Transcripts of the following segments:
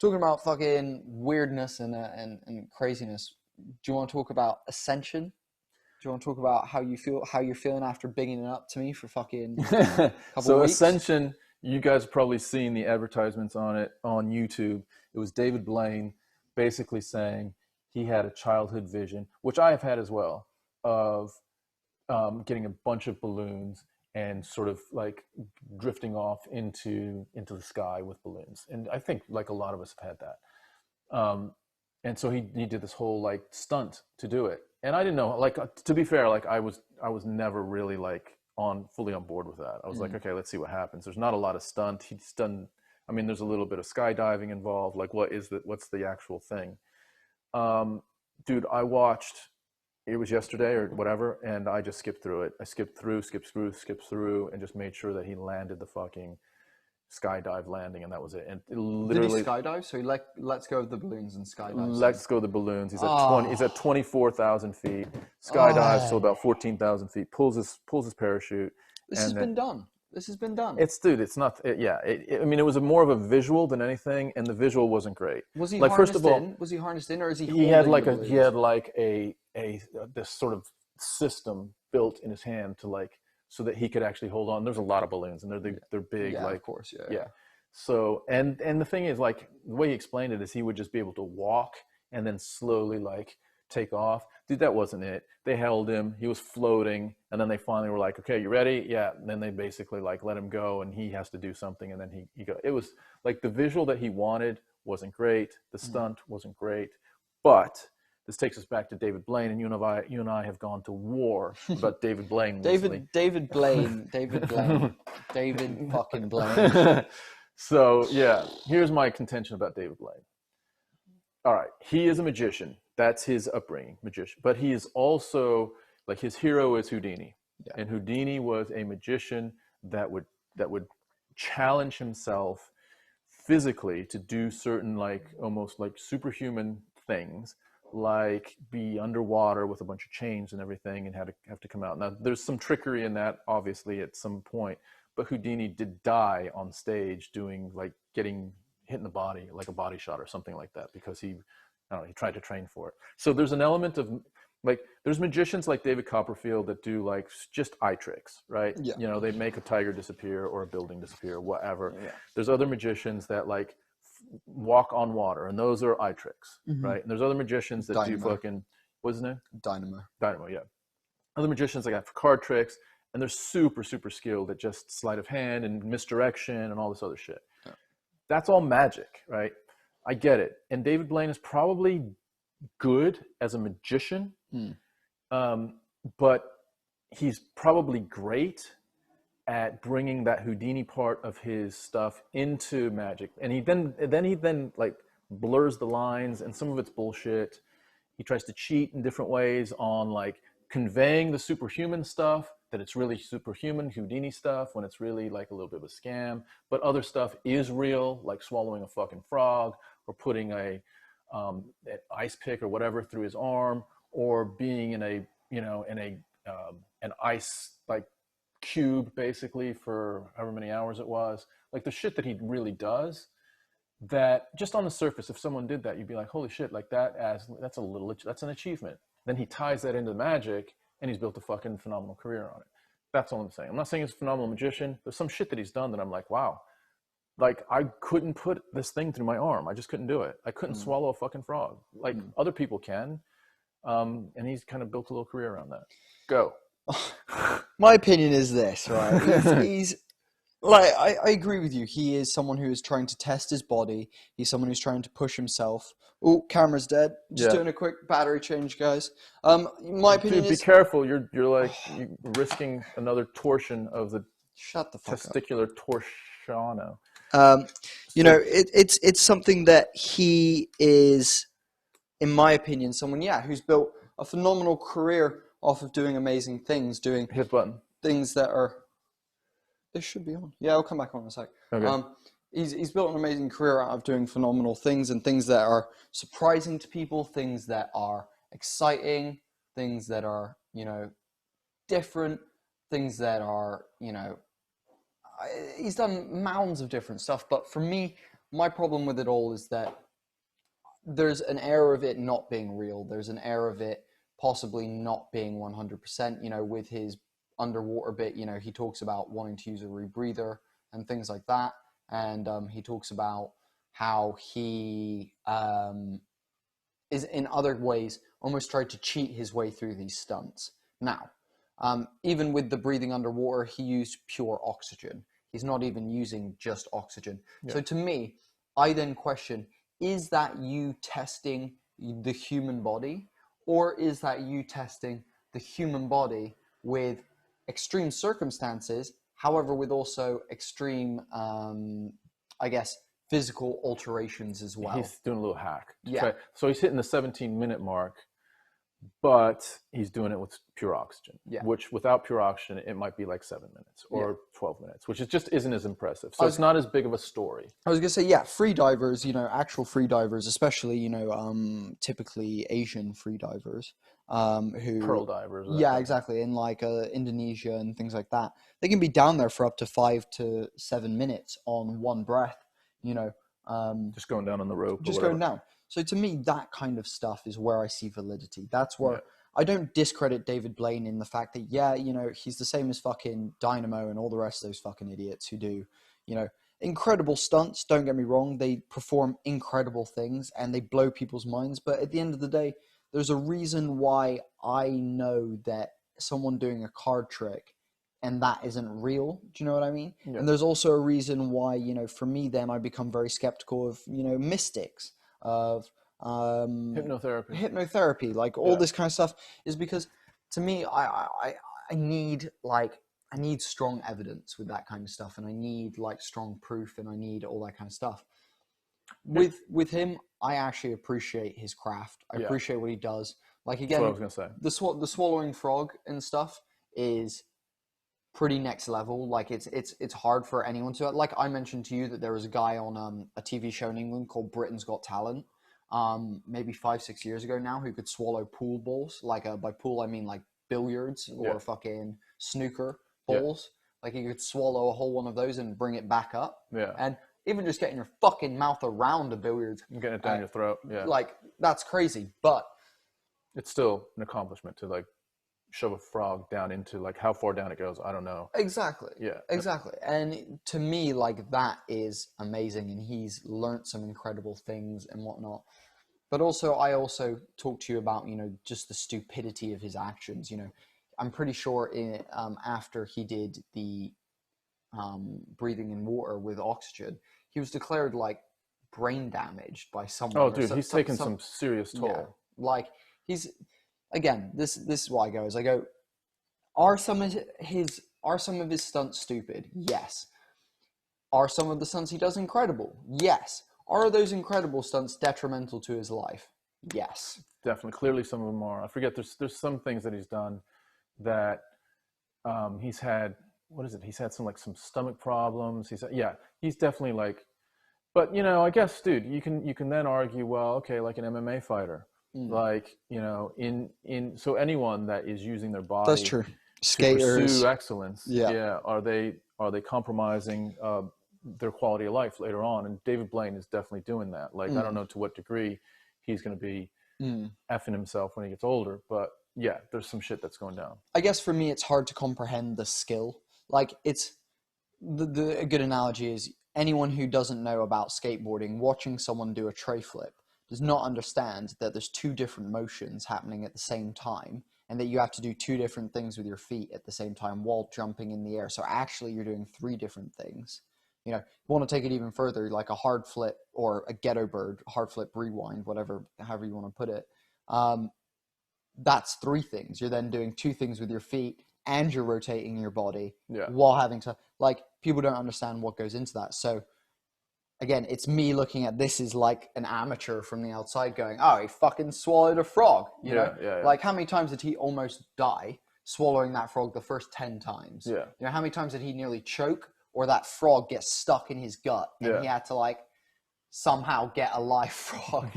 talking about fucking weirdness and craziness, do you want to talk about Ascension? Do you want to talk about how you're feeling after bigging it up to me for fucking couple So weeks? Ascension, you guys have probably seen the advertisements on it on YouTube. It was David Blaine basically saying he had a childhood vision, which I have had as well, of getting a bunch of balloons and sort of like drifting off into the sky with balloons. And I think like a lot of us have had that. And so he did this whole like stunt to do it. And I didn't know, like, to be fair, like I was never really like fully on board with that. I was like, okay, let's see what happens. There's not a lot of stunt. He's done, I mean, there's a little bit of skydiving involved. Like what's the actual thing? Dude, I watched, it was yesterday or whatever, and I just skipped through it. I skipped through, and just made sure that he landed the fucking skydive landing, and that was it. And it literally, did he skydive? So he lets go of the balloons and skydives. Let's go the balloons. He's at He's at 24,000 feet. Skydives to about 14,000 feet. Pulls his parachute. This has been done. It's not. I mean, it was more of a visual than anything, and the visual wasn't great. Was he like harnessed first of all, in? Was he harnessed in, or is he? He had like this sort of system built in his hand to like so that he could actually hold on. There's a lot of balloons, and they're big. Yeah, like of course, yeah. So and the thing is, like the way he explained it is he would just be able to walk and then slowly like take off. Dude, that wasn't it. They held him. He was floating, and then they finally were like, "Okay, you ready?" Yeah. And then they basically like let him go, and he has to do something, and then he go. It was like the visual that he wanted wasn't great. The stunt wasn't great, but this takes us back to David Blaine, and you and I have gone to war about David Blaine. David Blaine, David fucking Blaine. So yeah, here's my contention about David Blaine. All right, he is a magician. That's his upbringing, magician. But he is also like his hero is Houdini, and Houdini was a magician that would challenge himself physically to do certain like almost like superhuman things, like be underwater with a bunch of chains and everything, and have to come out. Now there's some trickery in that, obviously, at some point. But Houdini did die on stage doing like getting hit in the body, like a body shot or something like that, because he tried to train for it. So there's an element of like, there's magicians like David Copperfield that do like just eye tricks, right? Yeah. You know, they make a tiger disappear or a building disappear, whatever. Yeah. There's other magicians that like walk on water, and those are eye tricks, right? And there's other magicians that do fucking, what's his name? Dynamo, yeah. Other magicians that got card tricks, and they're super, super skilled at just sleight of hand and misdirection and all this other shit. Yeah. That's all magic, right? I get it. And David Blaine is probably good as a magician, but he's probably great at bringing that Houdini part of his stuff into magic. And he then like blurs the lines, and some of it's bullshit. He tries to cheat in different ways on like conveying the superhuman stuff, that it's really superhuman Houdini stuff, when it's really like a little bit of a scam. But other stuff is real, like swallowing a fucking frog, or putting an ice pick or whatever through his arm, or being in an ice like cube basically for however many hours it was. Like the shit that he really does, that just on the surface, if someone did that, you'd be like, holy shit, like that's an achievement. Then he ties that into magic, and he's built a fucking phenomenal career on it. That's all I'm saying. I'm not saying he's a phenomenal magician. There's some shit that he's done that I'm like, wow, like I couldn't put this thing through my arm. I just couldn't do it. I couldn't swallow a fucking frog. Like other people can. And he's kind of built a little career around that. Go. My opinion is this, right? He's like, I agree with you. He is someone who is trying to test his body. He's someone who's trying to push himself. Oh, camera's dead. Just doing a quick battery change, guys. My opinion is... Be careful. You're like you're risking another torsion of the testicular torsiono. It's something that he is, in my opinion, someone, who's built a phenomenal career off of doing amazing things, doing hit button things that are... This should be on. Yeah, I'll come back on in a sec. Okay. He's built an amazing career out of doing phenomenal things, and things that are surprising to people, things that are exciting, things that are, different, things that are, he's done mounds of different stuff. But for me, my problem with it all is that there's an air of it not being real. There's an air of it possibly not being 100%, you know, with his underwater bit, you know, he talks about wanting to use a rebreather and things like that. And he talks about how he is in other ways almost tried to cheat his way through these stunts. Now, even with the breathing underwater, he used pure oxygen. He's not even using just oxygen. Yeah. So to me, I then question, is that you testing the human body, or is that you testing the human body with extreme circumstances, however, with also extreme, I guess, physical alterations as well? He's doing a little hack. Yeah. So he's hitting the 17-minute mark, but he's doing it with pure oxygen, which without pure oxygen, it might be like 7 minutes or 12 minutes, which just isn't as impressive. So it's not as big of a story. I was going to say, yeah, free divers, you know, actual free divers, especially, you know, typically Asian free divers, who... Pearl divers. Yeah, exactly. In like Indonesia and things like that. They can be down there for up to 5 to 7 minutes on one breath, you know. Just going down on the rope. Just going down. So to me, that kind of stuff is where I see validity. That's where I don't discredit David Blaine in the fact that, yeah, you know, he's the same as fucking Dynamo and all the rest of those fucking idiots who do, you know, incredible stunts. Don't get me wrong. They perform incredible things and they blow people's minds. But at the end of the day, there's a reason why I know that someone doing a card trick and that isn't real. Do you know what I mean? Yeah. And there's also a reason why, you know, for me, then I become very skeptical of, you know, mystics, of hypnotherapy, like all this kind of stuff, is because to me, I need strong evidence with that kind of stuff, and I need like strong proof, and I need all that kind of stuff. With him, I actually appreciate his craft. I appreciate what he does. Like, again, that's what I was gonna say. The swallowing frog and stuff is pretty next level. Like, it's hard for anyone to, like I mentioned to you that there was a guy on a TV show in England called Britain's Got Talent, maybe 5-6 years ago now, who could swallow pool balls. Like, by pool I mean like billiards or fucking snooker balls. Like, he could swallow a whole one of those and bring it back up. And even just getting your fucking mouth around a billiard and getting it down your throat, like, that's crazy. But it's still an accomplishment to like shove a frog down into, like, how far down it goes, I don't know. Exactly. Exactly. And to me, like, that is amazing, and he's learned some incredible things and whatnot. But also, I also talked to you about, you know, just the stupidity of his actions. You know, I'm pretty sure after he did the breathing in water with oxygen, he was declared like brain damaged by someone. Oh, dude, he's taken some serious toll. Yeah. Like, he's, again, this is why I go, are some of his stunts stupid? Yes. Are some of the stunts he does incredible? Yes. Are those incredible stunts detrimental to his life? Yes. Definitely. Clearly some of them are. I forget, there's some things that he's done that he's had, what is it? He's had some stomach problems. He's definitely like, but, you know, I guess, dude, you can then argue, well, okay, like an MMA fighter, like, you know, so anyone that is using their body, that's true, skaters, to pursue excellence, are they compromising their quality of life later on? And David Blaine is definitely doing that. Like, I don't know to what degree he's going to be effing himself when he gets older, but yeah, there's some shit that's going down. I guess for me, it's hard to comprehend the skill. Like, it's a good analogy is anyone who doesn't know about skateboarding, watching someone do a tray flip does not understand that there's two different motions happening at the same time, and that you have to do two different things with your feet at the same time while jumping in the air. So actually you're doing three different things. You know, you want to take it even further, like a hard flip or a ghetto bird, hard flip rewind, however you want to put it. That's three things. You're then doing two things with your feet, and you're rotating your body while having to, like, people don't understand what goes into that. So again, it's me looking at this as like an amateur from the outside going, oh, he fucking swallowed a frog. You know? Like, how many times did he almost die swallowing that frog the first 10 times? You know, how many times did he nearly choke, or that frog get stuck in his gut and he had to like somehow get a live frog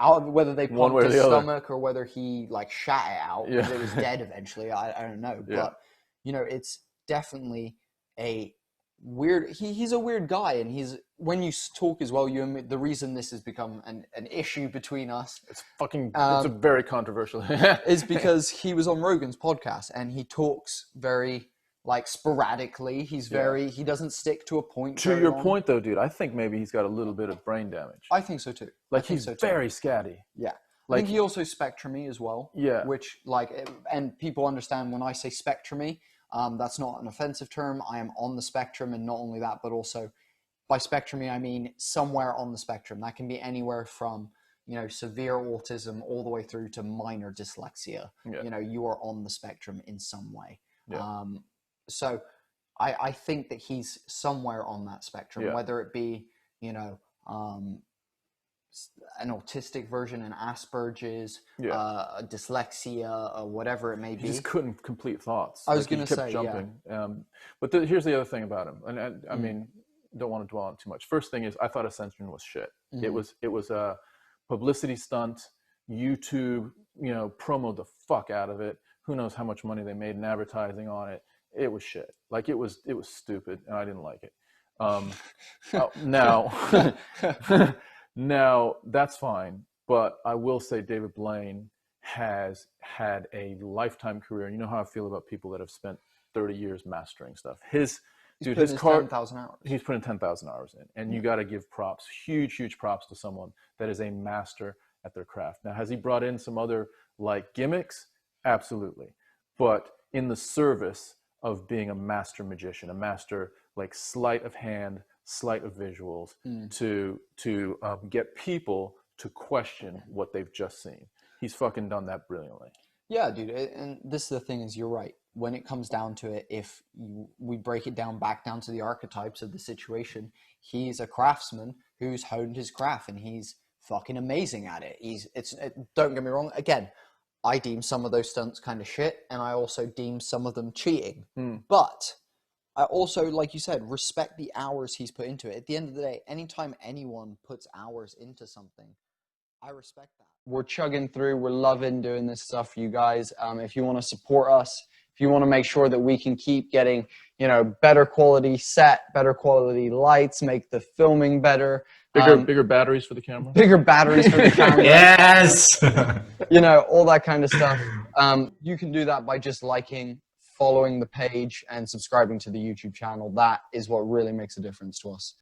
out, whether they pumped his stomach or whether he like shat it out because it was dead eventually. I don't know. But, you know, it's definitely a weird, he's a weird guy, and he's when you talk as well, you admit the reason this has become an issue between us. It's it's a very controversial. Is because he was on Rogan's podcast and he talks very like sporadically. He's he doesn't stick to a point. To your point though, dude, I think maybe he's got a little bit of brain damage. I think so too. Like he's very scatty. Yeah. Like, I think he also spectrumy as well. Yeah. Which and people understand when I say spectrumy, that's not an offensive term. I am on the spectrum, and not only that, but also by spectrumy, I mean somewhere on the spectrum. That can be anywhere from, severe autism all the way through to minor dyslexia. Yeah. You are on the spectrum in some way. Yeah. So I think that he's somewhere on that spectrum, whether it be, an autistic version, an Asperger's, a dyslexia, or whatever it may be. He just couldn't complete thoughts. I was going to say, jumping. But here's the other thing about him, and I mean, don't want to dwell on it too much. First thing is, I thought Ascension was shit. It was a publicity stunt. YouTube, promoted the fuck out of it. Who knows how much money they made in advertising on it? It was shit. Like it was stupid, and I didn't like it. Now that's fine, but I will say David Blaine has had a lifetime career. You know how I feel about people that have spent 30 years mastering stuff. His 10,000 hours. He's putting 10,000 hours in, and you got to give props, huge props to someone that is a master at their craft. Now, has he brought in some other like gimmicks? Absolutely, but in the service of being a master magician, a master like sleight of hand, sleight of visuals to get people to question what they've just seen. He's fucking done that brilliantly. Yeah, dude. And this is the thing is, you're right. When it comes down to it, if we break it back down to the archetypes of the situation, he's a craftsman who's honed his craft, and he's fucking amazing at it. Don't get me wrong. Again, I deem some of those stunts kind of shit, and I also deem some of them cheating. But I also, like you said, respect the hours he's put into it. At the end of the day, anytime anyone puts hours into something, I respect that. We're chugging through. We're loving doing this stuff for you guys. If you want to support us, if you want to make sure that we can keep getting, better quality set, better quality lights, make the filming better. Bigger batteries for the camera. Bigger batteries for the camera. Yes! All that kind of stuff. You can do that by just liking, following the page, and subscribing to the YouTube channel. That is what really makes a difference to us.